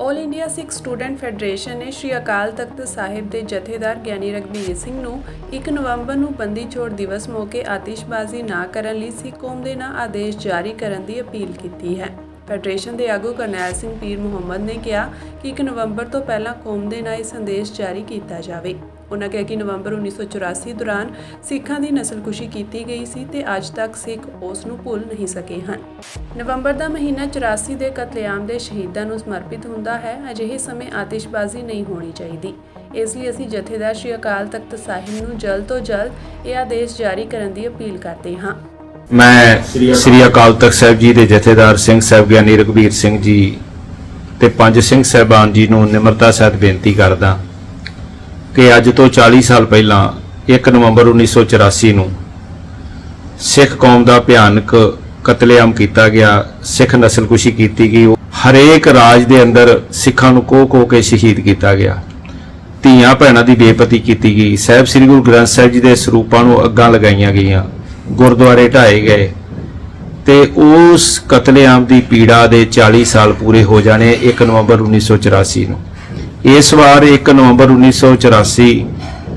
All India ਸਿੱਖ student federation ਨੇ ਸ਼੍ਰੀ ਅਕਾਲ ਤਖਤ ਸਾਹਿਬ ਦੇ ਜਥੇਦਾਰ ਗਿਆਨੀ ਰਘਬੀਰ ਸਿੰਘ ਨੂੰ 1 ਨਵੰਬਰ ਨੂੰ ਬੰਦੀ ਛੋੜ ਦਿਵਸ ਮੌਕੇ ਆਤਿਸ਼ਬਾਜ਼ੀ ਨਾ ਕਰਨ ਲਈ ਸਿੱਖ ਕੌਮ ਦੇ ਨਾਂ ਆਦੇਸ਼ ਜਾਰੀ ਕਰਨ ਦੀ ਅਪੀਲ ਕੀਤੀ ਹੈ। ਫੈਡਰੇਸ਼ਨ ਦੇ ਆਗੂ ਕਰਨੈਲ ਸਿੰਘ ਪੀਰ ਮੁਹੰਮਦ ਨੇ ਕਿਹਾ ਕਿ 1 ਨਵੰਬਰ ਤੋਂ ਪਹਿਲਾਂ ਕੌਮ ਦੇ ਨਾਂ ਇਹ ਸੰਦੇਸ਼ ਜਾਰੀ ਕੀਤਾ ਜਾਵੇ। उन्होंने कहा कि नवंबर 1984 दौरान सिखां की नस्लकुशी की गई सी ते अज तक सिख उस नूं भुल नहीं सके हैं। नवंबर का महीना 84 के कतलेआम के शहीदों को समर्पित होंदा है। अजिहे समय आतिशबाजी नहीं होनी चाहिए, इसलिए असीं जथेदार श्री अकाल तख्त साहिब नूं जल्द तो जल्द यह आदेश जारी करने की अपील करते हाँ। मैं श्री अकाल तख्त साहिब जी के जथेदार सिंह साहब ज्ञानी रघबीर सिंह जी ते 5 सिंह साहबान जी नूं निमरता सहित बेनती करदा कि अज तो 40 साल पहला 1 नवंबर 1984 ਨੂੰ सिख कौम का भयानक कतलेआम किया गया, सिख नस्लकुशी की गई। हरेक राज के अंदर सिखां नूं कोह के शहीद किया गया, धीआं भैणां की बेपती की गई, साहिब श्री गुरु ग्रंथ साहिब जी के सरूपां नूं अग्गां लगाईआं गईआं, गुरुद्वारे ढाए गए ते उस कतलेआम की पीड़ा के 40 साल पूरे हो जाने 1 नवंबर 1984 ਨੂੰ। इस वार 1 नवंबर 1984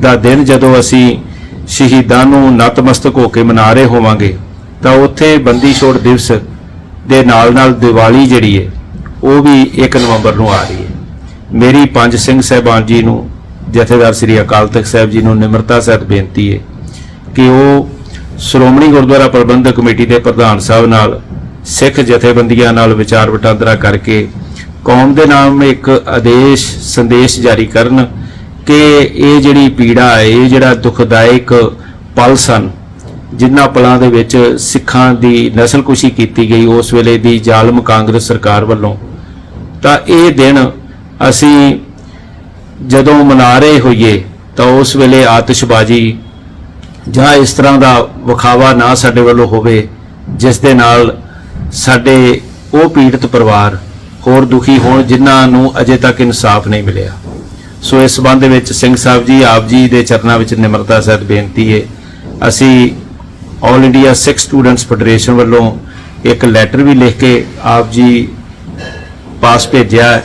का दिन जदों असी शहीदां नूं नतमस्तक होकर मना रहे होवांगे तां उत्थे बंदी छोड़ दिवस दे नाल नाल दिवाली जिहड़ी है वो भी 1 नवंबर नूं आ रही है। मेरी 5 सिंह साहबान जी नूं जथेदार श्री अकाल तख्त साहिब जी नूं निमरता सहित बेनती है कि वो श्रोमणी गुरुद्वारा प्रबंधक कमेटी के प्रधान साहब नाल सिख जथेबंदियां नाल विचार वटांदरा करके कौम के नाम एक आदेश संदेश जारी करन कि ये जिहड़ी पीड़ा है, ये जिहड़ा दुखदायक पल सन जिन्हां पलां दे विच सिखां दी नस्लकुशी की गई उस वेले दी जालम कांग्रेस सरकार वल्लों, तां ये दिन असी जदों मना रहे होईए तां उस वेले आतिशबाजी जां इस तरह का विखावा ना साडे वल्लों होवे जिस दे नाल साडे वो पीड़ित परिवार होर दुखी होण जिन्हां नूं अजे तक इंसाफ नहीं मिलिया। सो इस संबंध में सिंह साहब जी आप जी दे चरनां विच निमरता सहित बेनती है, असी all India Sikh students federation वालों एक लैटर भी लिख के आप जी पास भेजिया है